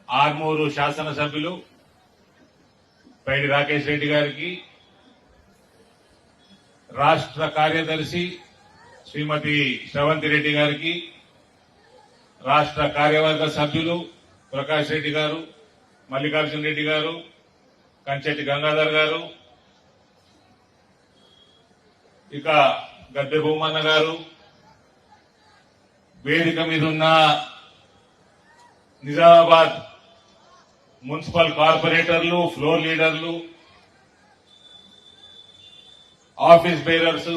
ఆర్మూరు శాసనసభ్యులు పైడి రాకేష్ రెడ్డి గారికి, రాష్ట్ర కార్యదర్శి శ్రీమతి శ్రవంతి రెడ్డి గారికి, రాష్ట్ర కార్యవర్గ సభ్యులు ప్రకాష్ రెడ్డి గారు, మల్లికార్జున రెడ్డి గారు, కంచెట్టి గంగాధర్ గారు, ఇక గద్దె భూమన్న గారు, వేదిక మీద ఉన్న నిజామాబాద్ మున్సిపల్ కార్పొరేటర్లు, ఫ్లోర్ లీడర్లు, office bearers,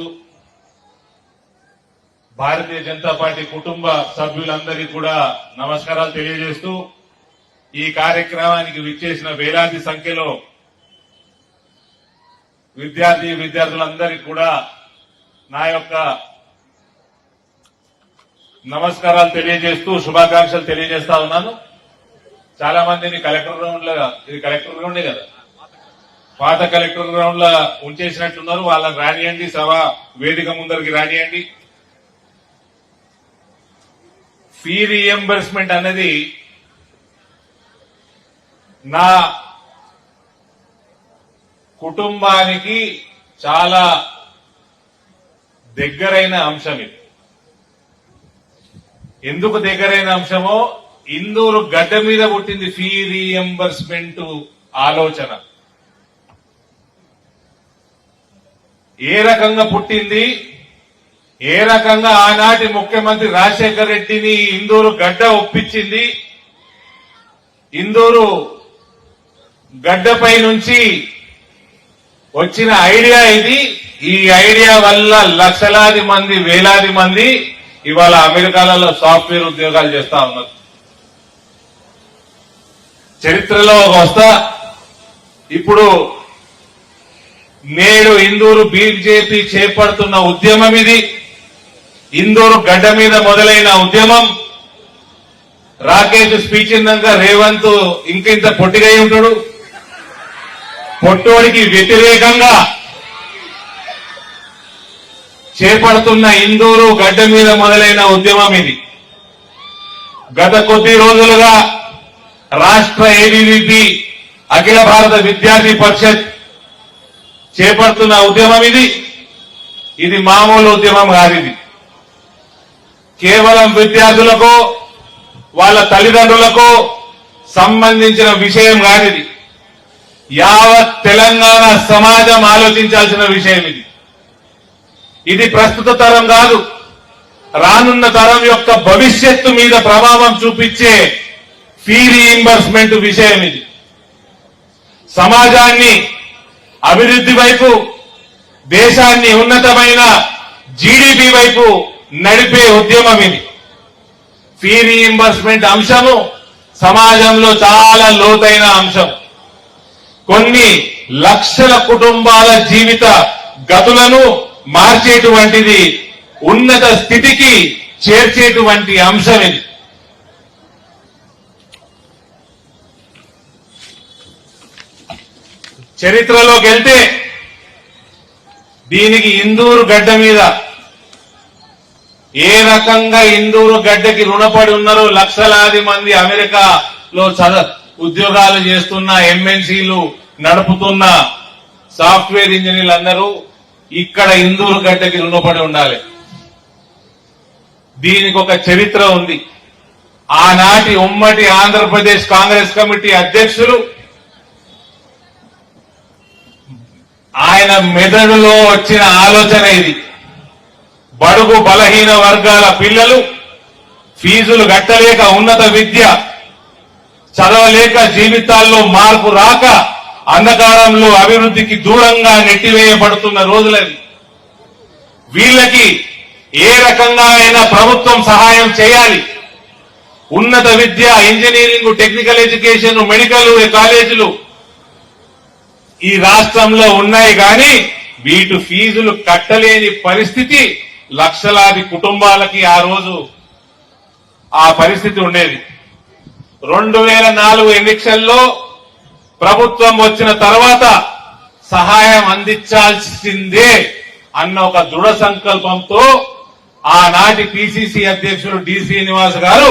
Bharatiya Janata party కుటుంబ సభ్యులందరికీ కూడా నమస్కారాలు తెలియజేస్తూ ఈ కార్యక్రమానికి విచ్చేసిన వేలాది సంఖ్యలో విద్యార్థులందరికీ కూడా నా యొక్క నమస్కారాలు తెలియజేస్తూ శుభాకాంక్షలు తెలియజేస్తా ఉన్నాను. చాలా మందిని కలెక్టర్ గ్రౌండ్ లో, ఇది కలెక్టర్ గ్రౌండే కదా, పాత కలెక్టర్ గ్రౌండ్ లో ఉంచేసినట్టున్నారు. వాళ్ళని రానియండి, సభ వేదిక ముందరికి రానియండి. ఫీ రీఎంబర్స్మెంట్ అనేది నా కుటుంబానికి చాలా దగ్గరైన అంశం. ఇది ఎందుకు దగ్గరైన అంశమో, ఇందూరు గడ్డ మీద పుట్టింది ఫీ రీఎంబర్స్మెంట్ ఆలోచన. ఏ రకంగా పుట్టింది, ఏ రకంగా ఆనాటి ముఖ్యమంత్రి రాజశేఖర్ రెడ్డిని ఇందూరు గడ్డ ఒప్పించింది, ఇందూరు గడ్డపై నుంచి వచ్చిన ఐడియా ఇది. ఈ ఐడియా వల్ల లక్షలాది మంది, వేలాది మంది ఇవాళ అమెరికాలలో సాఫ్ట్వేర్ ఉద్యోగాలు చేస్తా ఉన్నారు. చరిత్రలో వస్తా, ఇప్పుడు నేడు ఇందూరు బీజేపీ చేపడుతున్న ఉద్యమం ఇది. ఇందూరు గడ్డ మీద మొదలైన ఉద్యమం. రాకేష్ స్పీచ్ ఇందాక రేవంత్ ఇంకింత పొట్టిగా ఉంటాడు. పొట్టోడికి వ్యతిరేకంగా చేపడుతున్న ఇందూరు గడ్డ మీద మొదలైన ఉద్యమం ఇది. గత కొద్ది రోజులుగా రాష్ట్ర ఏబీవీపీ అఖిల భారత విద్యార్థి పరిషత్ చేపడుతున్న ఉద్యమం ఇది. ఇది మామూలు ఉద్యమం కాదు. ఇది కేవలం విద్యార్థులకు, వాళ్ళ తల్లిదండ్రులకు సంబంధించిన విషయం కాదు. ఇది యావత్ తెలంగాణ సమాజం ఆలోచించాల్సిన విషయం. ఇది ప్రస్తుత తరం కాదు, రానున్న తరం యొక్క భవిష్యత్తు మీద ప్రభావం చూపించే ఫీ రీయింబర్స్మెంట్ విషయం. ఇది సమాజాన్ని అభివృద్ధి వైపు, దేశాన్ని ఉన్నతమైన జీడీపీ వైపు నడిపే ఉద్యమం ఇది. ఫీ రీయింబర్స్మెంట్ అంశము సమాజంలో చాలా లోతైన అంశం. కొన్ని లక్షల కుటుంబాల జీవిత గతులను మార్చేటువంటిది, ఉన్నత స్థితికి చేర్చేటువంటి అంశం ఇది. చరిత్రలోకి వెళ్తే దీనికి ఇందూరు గడ్డ మీద ఏ రకంగా ఇందూరు గడ్డకి రుణపడి ఉన్నారో లక్షలాది మంది అమెరికాలో ఉద్యోగాలు చేస్తున్న, ఎంఎన్సీలు నడుపుతున్న సాఫ్ట్వేర్ ఇంజనీర్లు అందరూ ఇక్కడ ఇందూరు గడ్డకి రుణపడి ఉండాలి. దీనికి ఒక చరిత్ర ఉంది. ఆనాటి ఉమ్మడి ఆంధ్రప్రదేశ్ కాంగ్రెస్ కమిటీ అధ్యక్షులు, ఆయన మెదడులో వచ్చిన ఆలోచన ఇది. బడుగు బలహీన వర్గాల పిల్లలు ఫీజులు కట్టలేక, ఉన్నత విద్య చదవలేక, జీవితాల్లో మార్పు రాక, అంధకారంలో అభివృద్ధికి దూరంగా నెట్టివేయబడుతున్న రోజులవి. వీళ్ళకి ఏ రకంగా అయినా ప్రభుత్వం సహాయం చేయాలి. ఉన్నత విద్య, ఇంజనీరింగ్, టెక్నికల్ ఎడ్యుకేషన్, మెడికల్ కాలేజీలు ఈ రాష్ట్రంలో ఉన్నాయి. కానీ వీటి ఫీజులు కట్టలేని పరిస్థితి లక్షలాది కుటుంబాలకి ఆ రోజు ఆ పరిస్థితి ఉండేది. 2004 ఎన్నికల్లో ప్రభుత్వం వచ్చిన తర్వాత సహాయం అందించాల్సిందే అన్న ఒక దృఢ సంకల్పంతో ఆనాటి పిసిసి అధ్యక్షుడు డి శ్రీనివాస్ గారు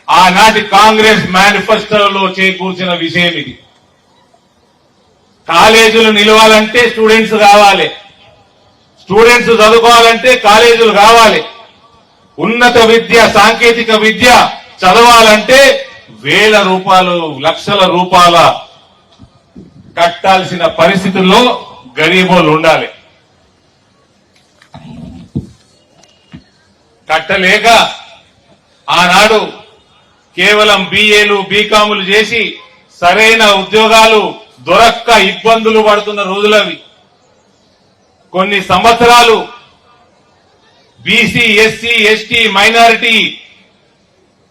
ఆనాటి కాంగ్రెస్ మేనిఫెస్టోలో చేకూర్చిన విషయం ఇది. కాలేజీలు నిలవాలంటే స్టూడెంట్స్ కావాలి, స్టూడెంట్స్ చదువుకోవాలంటే కాలేజీలు కావాలి, ఉన్నత విద్య సాంకేతిక విద్య చదవాలంటే వేల రూపాయలు లక్షల రూపాయల కట్టాల్సిన పరిస్థితుల్లో గరీబోలు ఉండాలి. కట్టలేక ఆనాడు కేవలం BAలు బీకాములు చేసి సరైన ఉద్యోగాలు దొరక్క ఇబ్బందులు పడుతున్న రోజులవి. కొన్ని సంవత్సరాలు BC SC ST మైనారిటీ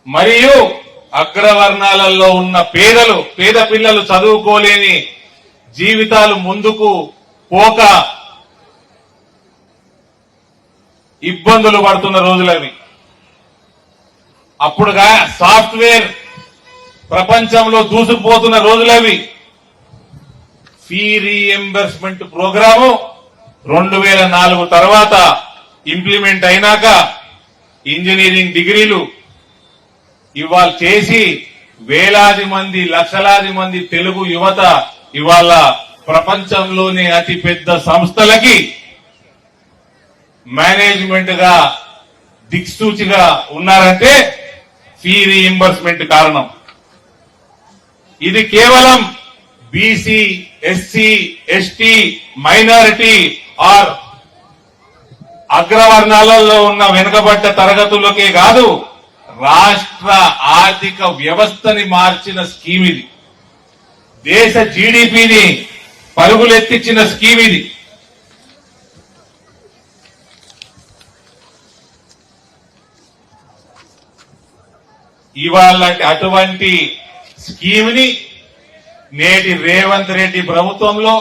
మరియు అగ్రవర్ణాలలో ఉన్న పేద పిల్లలు చదువుకోలేని జీవితాలు ముందుకు పోక ఇబ్బందులు పడుతున్న రోజులవి. అప్పుడుగా సాఫ్ట్వేర్ ప్రపంచంలో దూసుకుపోతున్న రోజులవి. ఫీ రీఎంబర్స్మెంట్ ప్రోగ్రాము 2004 తర్వాత ఇంప్లిమెంట్ అయినాక ఇంజనీరింగ్ డిగ్రీలు ఇవాళ చేసి వేలాది మంది లక్షలాది మంది తెలుగు యువత ఇవాళ ప్రపంచంలోనే అతి పెద్ద సంస్థలకి మేనేజ్మెంట్ గా దిక్సూచిగా ఉన్నారంటే ఫీ రీఎంబర్స్మెంట్ కారణం. ఇది కేవలం BC SC ST minority or అగ్రవర్ణాలలో ఉన్న వెనుకబడ్డ తరగతులకే కాదు, రాష్ట్ర ఆర్థిక వ్యవస్థని మార్చిన స్కీమ్ ఇది. దేశ జీడీపీని పరుగులెత్తించిన స్కీమ్ ఇది. ఇవాళ అటువంటి స్కీమ్ ని నేటి రేవంత్ రెడ్డి ప్రభుత్వంలో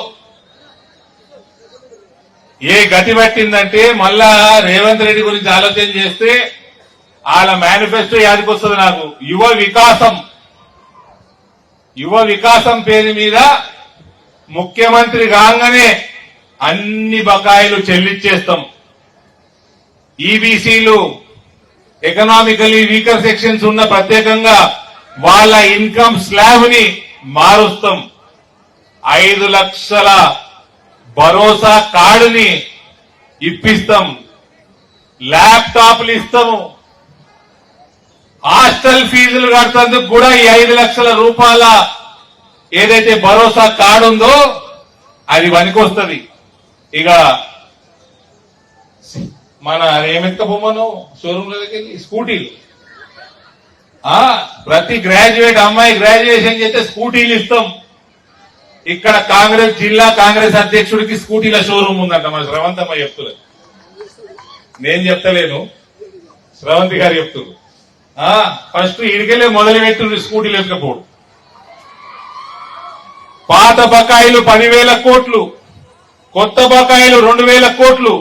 ఏ గతి పట్టిందంటే మళ్ళా రేవంత్ రెడ్డి గురించి ఆలోచన చేస్తే వాళ్ళ మేనిఫెస్టో యాదికొస్తుంది నాకు. యువ వికాసం పేరు మీద ముఖ్యమంత్రి కాగానే అన్ని బకాయిలు చెల్లించేస్తాం, ఈబీసీలు ఎకనామికలీ వీకర్ సెక్షన్స్ ఉన్న ప్రత్యేకంగా వాళ్ళ ఇన్కమ్ స్లాబ్ ని మారుస్తాం, 5 లక్షల భరోసా కార్డుని ఇప్పిస్తాం, ల్యాప్టాప్లు ఇస్తాము, హాస్టల్ ఫీజులు కట్టేందుకు కూడా ఈ 5 లక్షల రూపాయల ఏదైతే భరోసా కార్డు ఉందో అది పనికొస్తుంది. ఇక మన ఏమెత్తుకపోమను షోరూమ్ దగ్గరికి స్కూటీలు, ప్రతి గ్రాడ్యుయేట్ అమ్మాయి గ్రాడ్యుయేషన్ చేస్తే స్కూటీలు ఇస్తాం. ఇక్కడ జిల్లా కాంగ్రెస్ అధ్యక్షుడికి స్కూటీల షోరూమ్ ఉందంట, మన శ్రవంతమ్మ చెప్తున్నారు, నేను చెప్తలేను, శ్రవంతి గారు చెప్తున్నారు. ఫస్ట్ ఇడికెళ్ళే మొదలు పెట్టున్నారు స్కూటీలు ఎక్కకపోవడం. పాత బకాయిలు 10,000 కోట్లు, కొత్త బకాయిలు 2,000 కోట్లు.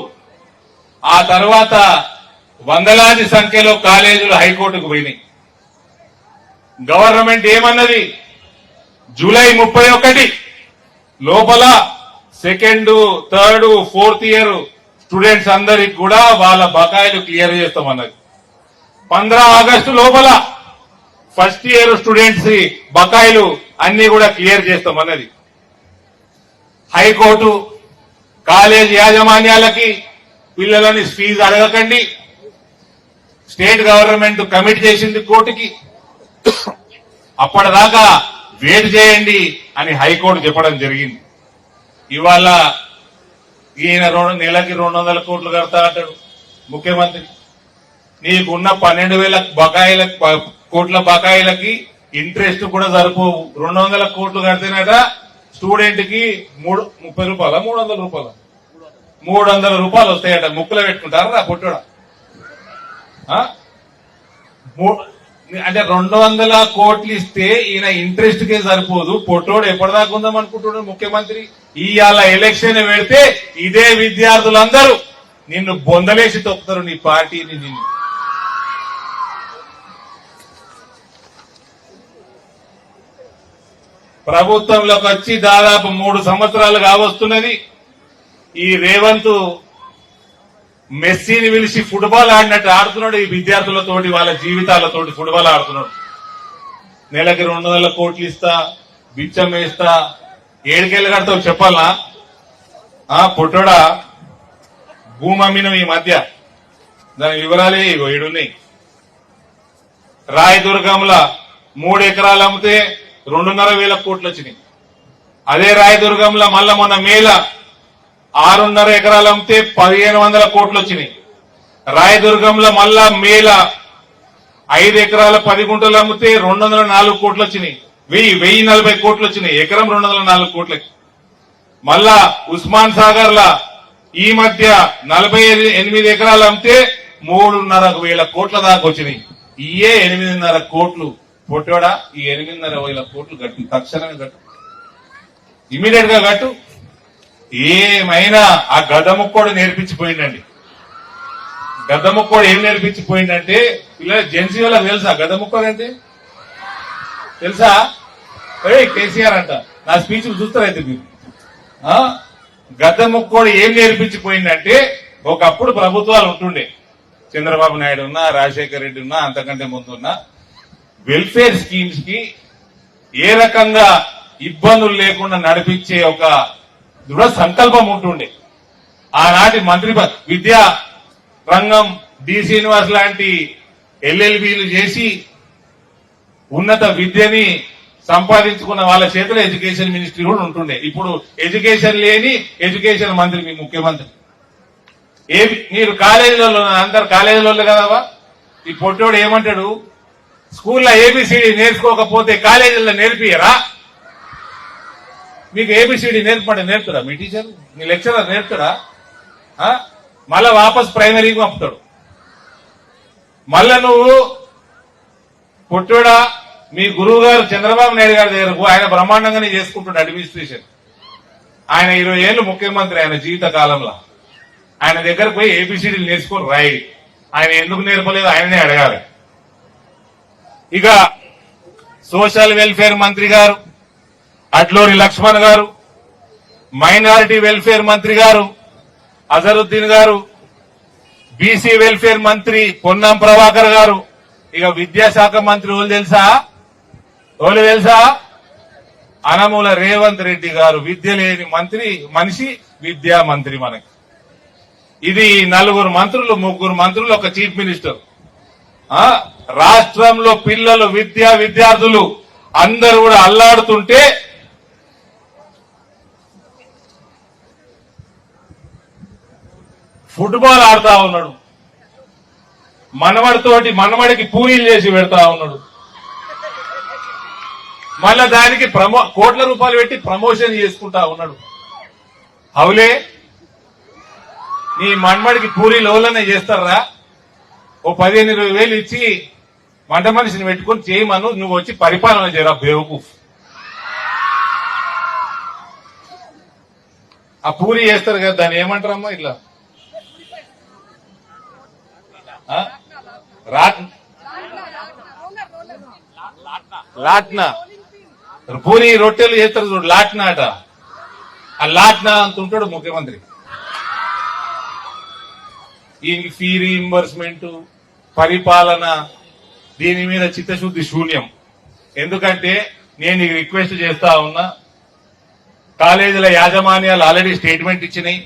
ఆ తర్వాత వందలాది సంఖ్యలో కాలేజీలు హైకోర్టుకు పోయినాయి. గవర్నమెంట్ ఏమన్నది, జూలై 31 లోపల 2nd, 3rd, 4th year students అందరికి కూడా వాళ్ళ బకాయిలు క్లియర్ చేస్తామన్నది. 15 ఆగస్టు లోపల ఫస్ట్ ఇయర్ స్టూడెంట్స్ బకాయిలు అన్ని కూడా క్లియర్ చేస్తామన్నది. హైకోర్టు కాలేజ్ యాజమాన్యాలకి పిల్లలని ఫీజు అడగకండి, స్టేట్ గవర్నమెంట్ కమిట్ చేసింది కోర్టుకి, అప్పటిదాకా వెయిట్ చేయండి అని హైకోర్టు చెప్పడం జరిగింది. ఇవాళ ఈయన నెలకి 200 కోట్లు కడతా అంటాడు ముఖ్యమంత్రి. నీకున్న 12,000 కోట్ల బకాయిలకి ఇంట్రెస్ట్ కూడా సరిపోవు. 200 కోట్లు కడితేనట స్టూడెంట్ కి 30 రూపాయల 300 రూపాయల 300 రూపాయలు వస్తాయట. ముక్కులో పెట్టుకుంటారా పొట్టోడ? అంటే 200 కోట్లు ఇస్తే ఈయన ఇంట్రెస్ట్ కే సరిపోదు. పొట్టోడు ఎప్పటిదాకా ఉందాం అనుకుంటున్నాడు ముఖ్యమంత్రి. ఇవాళ ఎలక్షన్ పెడితే ఇదే విద్యార్థులందరూ నిన్ను బొందలేసి తొక్కుతారు, నీ పార్టీని. నిన్ను ప్రభుత్వంలోకి వచ్చి దాదాపు 3 సంవత్సరాలు కావస్తున్నది. ఈ రేవంత్ మెస్సీని పిలిచి ఫుట్బాల్ ఆడినట్టు ఆడుతున్నాడు. ఈ విద్యార్థులతోటి వాళ్ళ జీవితాలతోటి ఫుట్బాల్ ఆడుతున్నాడు. నెలకి 200 కోట్లు ఇస్తా, బిచ్చం వేస్తా, ఏడుకెళ్ళి కడతావు చెప్పాలనా? పుట్టోడా భూమి అమ్మినం ఈ మధ్య, దాని వివరాలే ఇగో ఈడున్నాయి. రాయదుర్గంలో 3 ఎకరాలు అమ్మితే 2.5 కోట్లు వచ్చినాయి. అదే రాయదుర్గంలో మళ్ళా మొన్న మేల 6.5 ఎకరాలు అమ్మితే 1500 కోట్లు వచ్చినాయి. రాయదుర్గంలో మళ్ళా మేల 5 ఎకరాల 10 గుంటలు అమ్మితే 204 కోట్లు వచ్చినాయి. 1040 కోట్లు వచ్చినాయి. ఎకరం 204 కోట్లకి. మళ్ళా ఉస్మాన్ సాగర్ లా ఈ మధ్య 48 ఎకరాలు అమ్మితే 3.5 కోట్ల దాకా వచ్చినాయి. ఇయే 8.5 కోట్లు. పొట్టోడా ఈ 8.5 కోట్లు కట్టు, తక్షణమే కట్టు, ఇమీడియట్ గా కట్టు. ఏమైనా ఆ గద్దముక్కోడు నేర్పించిపోయిందండి. గద్దముక్కోడు ఏం నేర్పించిపోయిందంటే పిల్లలు జెన్సీ వాళ్ళకి తెలుసా గద్దముక్కోడు అంటే? తెలుసా? కేసీఆర్ అంట. నా స్పీచ్ చూస్తారైతే మీరు. గద్దముక్కోడు ఏం నేర్పించిపోయిందంటే, ఒకప్పుడు ప్రభుత్వాలు ఉంటుండే, చంద్రబాబు నాయుడు ఉన్నా, రాజశేఖర రెడ్డి ఉన్నా, అంతకంటే ముందున్నా, వెల్ఫేర్ స్కీమ్స్ కి ఏ రకంగా ఇబ్బందులు లేకుండా నడిపించే ఒక దృఢ సంకల్పం ఉంటుండే. ఆనాటి మంత్రి విద్యా రంగం డి శ్రీనివాస్ లాంటి ఎల్ఎల్బీలు చేసి ఉన్నత విద్యని సంపాదించుకున్న వాళ్ళ చేతిలో ఎడ్యుకేషన్ మినిస్ట్రీ కూడా ఉంటుండే. ఇప్పుడు ఎడ్యుకేషన్ లేని ఎడ్యుకేషన్ మంత్రి మీ ముఖ్యమంత్రి. మీరు కాలేజీలో అందరు కాలేజీలో కదవా? ఈ పొట్టోడు ఏమంటాడు, స్కూల్లో ఏబిసిడి నేర్చుకోకపోతే కాలేజీలో నేర్పియరా? మీకు ఏబిసిడి నేర్పుతాడా మీ టీచర్, మీ లెక్చరర్ నేర్పుతాడా? మళ్ళా వాపస్ ప్రైమరీకి పంపుతాడు. మళ్ళా నువ్వు పొట్టోడా మీ గురువు గారు చంద్రబాబు నాయుడు గారి దగ్గరకు, ఆయన బ్రహ్మాండంగానే చేసుకుంటాడు అడ్మినిస్ట్రేషన్. ఆయన 20 ఏళ్ళు ముఖ్యమంత్రి ఆయన జీవిత కాలంలో. ఆయన దగ్గరకు పోయి ఏబిసిడీలు నేర్చుకొని రాయి. ఆయన ఎందుకు నేర్పలేదు ఆయననే అడగాలి. ఇక సోషల్ వెల్ఫేర్ మంత్రి గారు అడ్లూరి లక్ష్మణ్ గారు, మైనారిటీ వెల్ఫేర్ మంత్రి గారు అజరుద్దీన్ గారు, బీసీ వెల్ఫేర్ మంత్రి పొన్నం ప్రభాకర్ గారు, ఇక విద్యాశాఖ మంత్రి ఓళ్ళు తెలుసా? అనమూల రేవంత్ రెడ్డి గారు. విద్య లేని మనిషి విద్యా మంత్రి మనకి. ఇది 4 మంత్రులు, 3 మంత్రులు, ఒక చీఫ్ మినిస్టర్. రాష్ట్రంలో పిల్లలు, విద్యార్థులు అందరూ కూడా అల్లాడుతుంటే ఫుట్బాల్ ఆడుతా ఉన్నాడు. మనవడికి పూరీలు చేసి పెడతా ఉన్నాడు. మళ్ళా దానికి కోట్ల రూపాయలు పెట్టి ప్రమోషన్ చేసుకుంటా ఉన్నాడు. అవులే, నీ మన్మడికి పూరీలు ఎవరన్నా చేస్తారా? ఓ 15-20 వేలు ఇచ్చి వంట మనిషిని పెట్టుకుని చేయమను, నువ్వు వచ్చి పరిపాలన చేయరా బేవకూఫ్. ఆ పూరి చేస్తారు కదా, దాన్ని ఏమంటారమ్మా? ఇట్లా లాట్నా, పూరి రొట్టెలు చేస్తారు చూడు, లాట్నా అట. ఆ లాట్నా అంత ఉంటాడు ముఖ్యమంత్రి. ఈయనకి ఫీ రీయింబర్స్మెంట్, పరిపాలన, దీని మీద చిత్తశుద్ధి శూన్యం. ఎందుకంటే నేను నీకు రిక్వెస్ట్ చేస్తా ఉన్నా, కాలేజీల యాజమాన్యాలు ఆల్రెడీ స్టేట్మెంట్ ఇచ్చినాయి.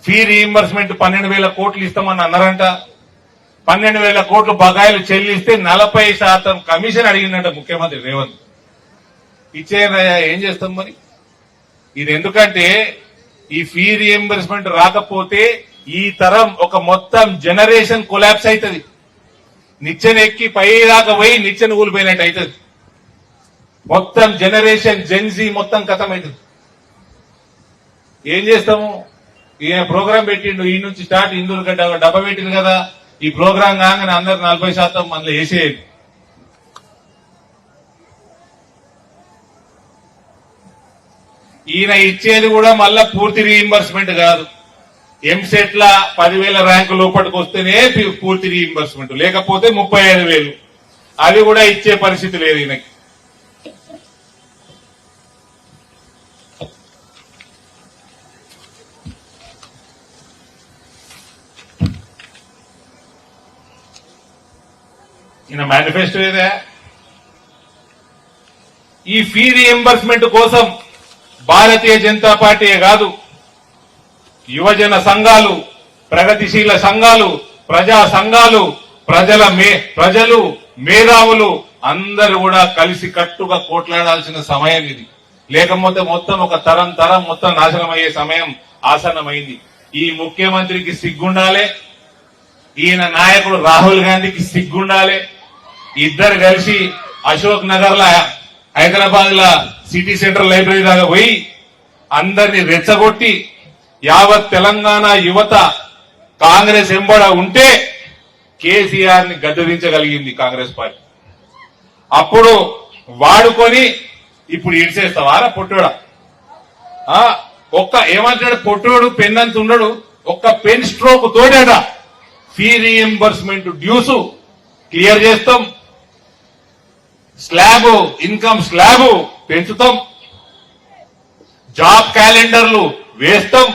ఫీ రీయింబర్స్మెంట్ 12,000 కోట్లు ఇస్తామని అన్నారంట. 12,000 కోట్లు బకాయిలు చెల్లిస్తే 40% కమిషన్ అడిగిందంట ముఖ్యమంత్రి రేవంత్. ఇచ్చేయనయ్యా, ఏం చేస్తాం మరి? ఇది ఎందుకంటే ఈ ఫీ రీయింబర్స్మెంట్ రాకపోతే ఈ తరం ఒక మొత్తం జనరేషన్ కొలాప్స్ అవుతుంది. నిచ్చెన ఎక్కి పై దాకా పోయి నిచ్చెన కూలిపోయినట్టు అవుతుంది. మొత్తం జనరేషన్ జెన్జీ మొత్తం కథం అవుతుంది. ఏం చేస్తాము? ఈయన ప్రోగ్రాం పెట్టిండు, ఈ నుంచి స్టార్ట్ ఇందూరు డబ్బా పెట్టిండు కదా, ఈ ప్రోగ్రాం కాగానే అందరు 40% మనలో వేసేయండి. ఈయన ఇచ్చేది కూడా మళ్ళా పూర్తి రీయింబర్స్మెంట్ కాదు. ఎంసెట్ లా 10,000 ర్యాంకు లోపలికి వస్తేనే పూర్తి రీయింబర్స్మెంట్, లేకపోతే 35,000. అది కూడా ఇచ్చే పరిస్థితి లేదు ఈయనకి. ఈయన మేనిఫెస్టో ఏదే? ఈ ఫీ రీఎంబర్స్మెంట్ కోసం భారతీయ జనతా పార్టీ కాదు, యువజన సంఘాలు, ప్రగతిశీల సంఘాలు, ప్రజా సంఘాలు, ప్రజలు, మేధావులు అందరూ కూడా కలిసి కట్టుగా కోట్లాడాల్సిన సమయం ఇది. లేకపోతే మొత్తం ఒక తరం మొత్తం నాశనం అయ్యే సమయం ఆసన్నమైంది. ఈ ముఖ్యమంత్రికి సిగ్గుండాలి, ఈయన నాయకుడు రాహుల్ గాంధీకి సిగ్గుండాలి. ఇద్దరు కలిసి అశోక్ నగర్ లా, హైదరాబాద్ లా సిటీ సెంట్రల్ లైబ్రరీ దాకా పోయి అందరినీ రెచ్చగొట్టి యావత్ తెలంగాణ యువత కాంగ్రెస్ ఎంబడ ఉంటే కేసీఆర్ ని గద్దెదించగలిగింది కాంగ్రెస్ పార్టీ. అప్పుడు వాడుకొని ఇప్పుడు ఇడిసేస్తావారా పొట్టోడా? ఏమంటాడు పొట్టోడు పెన్నంత ఉండడు, ఒక్క పెన్ స్ట్రోక్ తోడేట ఫీ రీఎంబర్స్మెంట్ డ్యూస్ క్లియర్ చేస్తాం, ఇన్కమ్ స్లాబ్ పెంచుతాం, జాబ్ క్యాలెండర్లు వేస్తాం,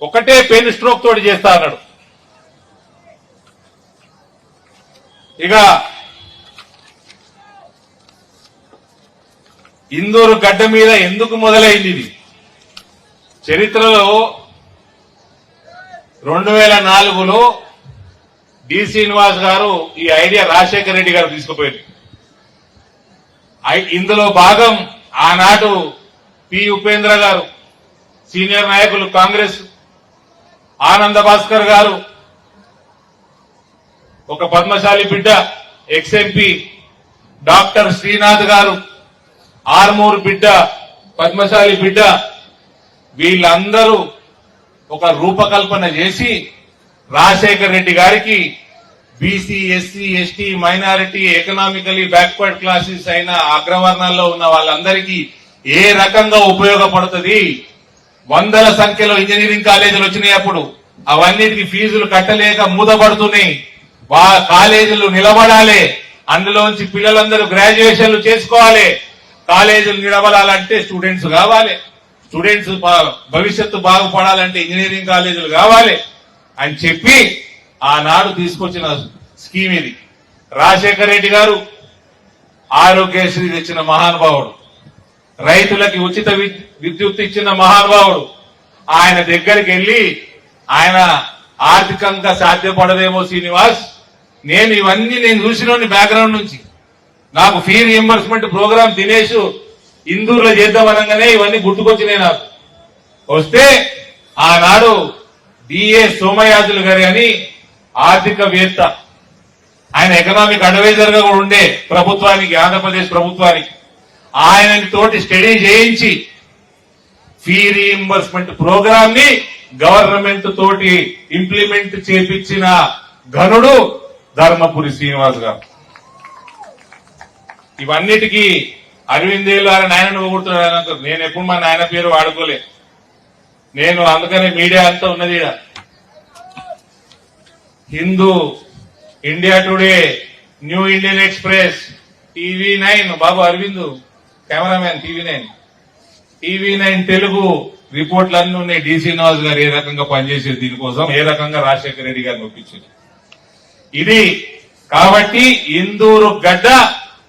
ఒకటే పెన్ స్ట్రోక్ తోటి చేస్తా అన్నాడు. ఇక ఇందూరు గడ్డ మీద ఎందుకు మొదలైంది ఇది? చరిత్రలో 2004లో డి శ్రీనివాస్ గారు ఈ ఐడియా రాజశేఖర రెడ్డి గారు తీసుకుపోయారు. ఇందులో భాగం ఆనాడు పి ఉపేంద్ర గారు, సీనియర్ నాయకులు కాంగ్రెస్, ఆనంద భాస్కర్ గారు, ఒక పద్మశాలి బిడ్డ ఎక్స్ఎంపీ డాక్టర్ శ్రీనాథ్ గారు, ఆర్మూర్ బిడ్డ పద్మశాలి బిడ్డ, వీళ్ళందరూ ఒక రూపకల్పన చేసి రాజశేఖర్ రెడ్డి గారికి BC, SC, ST, minority, economically backward classes అయిన అగ్రవర్ణాల్లో ఉన్న వాళ్ళందరికీ ఏ రకంగా ఉపయోగపడుతుంది, వందల సంఖ్యలో ఇంజనీరింగ్ కాలేజీలు వచ్చినాయి. అప్పుడు అవన్నిటికీ ఫీజులు కట్టలేక మూతపడుతున్నాయి. కాలేజీలు నిలబడాలి, అందులోంచి పిల్లలందరూ గ్రాడ్యుయేషన్లు చేసుకోవాలి. కాలేజీలు నిలబడాలంటే స్టూడెంట్స్ కావాలి, స్టూడెంట్స్ భవిష్యత్తు బాగుపడాలంటే ఇంజనీరింగ్ కాలేజీలు కావాలి అని చెప్పి ఆనాడు తీసుకొచ్చిన స్కీమ్ ఇది. రాజశేఖర రెడ్డి గారు ఆరోగ్యశ్రీ తెచ్చిన మహానుభావుడు, రైతులకి ఉచిత విద్యుత్ ఇచ్చిన మహానుభావుడు. ఆయన దగ్గరికి వెళ్లి ఆయన ఆర్థికంగా సాధ్యపడదేమో శ్రీనివాస్, నేను ఇవన్నీ చూసినోని బ్యాక్గ్రౌండ్ నుంచి, నాకు ఫీ రీఎంబర్స్మెంట్ ప్రోగ్రామ్ దినేష్ ఇందూరులో చేద్దామనగానే ఇవన్నీ గుర్తుకొచ్చినాయి నాకు. వస్తే ఆనాడు డిఏ సోమయాజులు గారి అని ఆర్థికవేత్త, ఆయన ఎకనామిక్ అడ్వైజర్ గా కూడా ఉండే ప్రభుత్వానికి, ఆంధ్రప్రదేశ్ ప్రభుత్వానికి, ఆయన తోటి స్టడీ చేయించి ఫీ రీఎంబర్స్మెంట్ ప్రోగ్రామ్ ని గవర్నమెంట్ తోటి ఇంప్లిమెంట్ చేపించిన ఘనుడు ధర్మపురి శ్రీనివాస్ గారు. ఇవన్నిటికీ అరవిందేలు వారి నాయనను పొగుడుతున్నాడు. నేను ఎప్పుడు మా నాయన పేరు వాడుకోలే, నేను అందుకనే మీడియా అంతా ఉన్నది. Hindu, India today, new Indian express, TV9 బాబు అరవింద్ కెమెరామ్యాన్, TV9 తెలుగు రిపోర్ట్లన్నీ ఉన్నాయి. డి శ్రీనివాస్ గారు ఏ రకంగా పనిచేసేది దీనికోసం, ఏ రకంగా రాజశేఖర రెడ్డి గారిని ఒప్పించింది ఇది. కాబట్టి ఇందూరు గడ్డ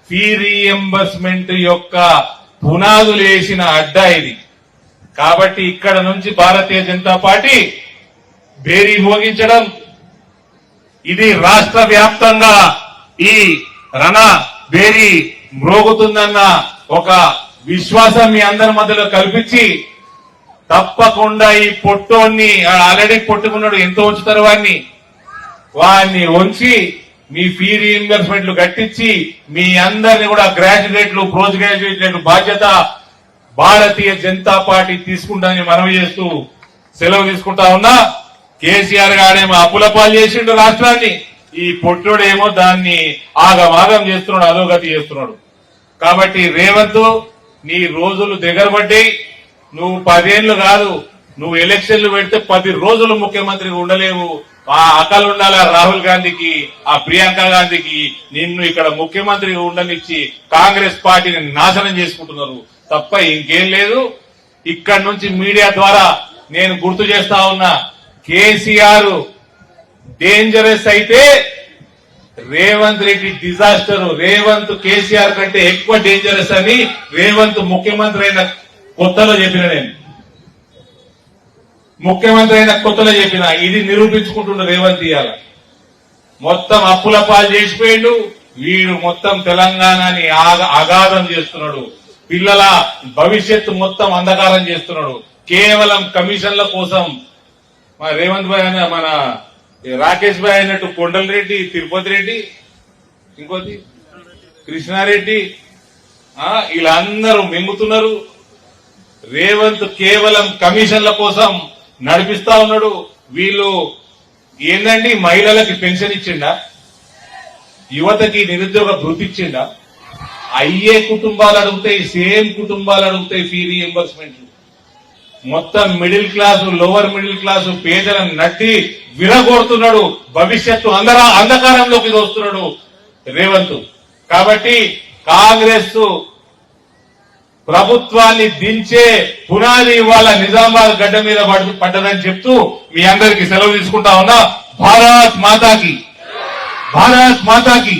ఫీ రీఎంబర్స్మెంట్ యొక్క పునాదులు వేసిన అడ్డా ఇది. కాబట్టి ఇక్కడ నుంచి భారతీయ జనతా పార్టీ బేరీ మోగించడం, ఇది రాష్ట్ర వ్యాప్తంగా ఈ రణ బేరీ మ్రోగుతుందన్న ఒక విశ్వాసం మీ అందరి మధ్యలో కల్పించి, తప్పకుండా ఈ పొట్టోన్ని ఆల్రెడీ పొట్టుకున్నాడు, ఎంతో ఉంచుతారు వాడిని ఉంచి మీ ఫీ రీఇంబర్స్మెంట్లు కట్టించి మీ అందరినీ కూడా గ్రాడ్యుయేట్లు, పోస్ట్ గ్రాడ్యుయేట్లు బాధ్యత భారతీయ జనతా పార్టీ తీసుకుంటానని మనవి చేస్తూ సెలవు తీసుకుంటా ఉన్నా. కేసీఆర్ గారేమో అప్పులపాలు చేసిండు రాష్ట్రాన్ని, ఈ పొట్టుడేమో దాన్ని ఆగమాగం చేస్తున్నాడు, అధోగతి చేస్తున్నాడు. కాబట్టి రేవంత్, నీ రోజులు దగ్గర పడ్డాయి. నువ్వు 10 ఏళ్లు కాదు, నువ్వు ఎలక్షన్లు పెడితే 10 రోజులు ముఖ్యమంత్రిగా ఉండలేవు. ఆ అకలు ఉండాలి రాహుల్ గాంధీకి, ఆ ప్రియాంక గాంధీకి. నిన్ను ఇక్కడ ముఖ్యమంత్రిగా ఉండనిచ్చి కాంగ్రెస్ పార్టీని నాశనం చేసుకుంటున్నారు తప్ప ఇంకేం లేదు. ఇక్కడ నుంచి మీడియా ద్వారా నేను గుర్తు చేస్తా ఉన్నా, కేసీఆర్ డేంజరస్ అయితే రేవంత్ రెడ్డి డిజాస్టర్, రేవంత్ కేసీఆర్ కంటే ఎక్కువ డేంజరస్ అని రేవంత్ ముఖ్యమంత్రి అయిన కొత్తలో చెప్పిన నేను. ముఖ్యమంత్రి అయిన కొత్తలో చెప్పిన ఇది నిరూపించుకుంటున్న రేవంత్ ఇయాల మొత్తం అప్పుల పాలు చేసిపోయిండు. వీడు మొత్తం తెలంగాణని అగాధం చేస్తున్నాడు. పిల్లల భవిష్యత్తు మొత్తం అంధకారం చేస్తున్నాడు. కేవలం కమిషన్ల కోసం మన రేవంత్ భాయ్ అన్న, మన రాకేష్ భాయ్ అయినట్టు కొండలరెడ్డి, తిరుపతి రెడ్డి, ఇంకోటి కృష్ణారెడ్డి, వీళ్ళందరూ మింగుతున్నారు. రేవంత్ కేవలం కమిషన్ల కోసం నడిపిస్తా ఉన్నాడు. వీళ్ళు ఏందండి, మహిళలకి పెన్షన్ ఇచ్చిండా, యువతకి నిరుద్యోగ భృతి ఇచ్చిండా? అయ్యే కుటుంబాలు అడుగుతాయి, సేమ్ కుటుంబాలు అడుగుతాయి ఫీ రీఎంబర్స్మెంట్. మొత్తం middle class, lower middle class పేదలను నట్టి విరగొడుతున్నాడు. భవిష్యత్తు అంధకారంలోకి దోస్తున్నాడు రేవంత్. కాబట్టి కాంగ్రెస్ ప్రభుత్వాన్ని దించే పునాది ఇవాళ నిజామాబాద్ గడ్డ మీద పడ్డదని చెప్తూ మీ అందరికీ సెలవు తీసుకుంటా ఉన్నా. భారత్ మాతాకి, భారత్ మాతాకి.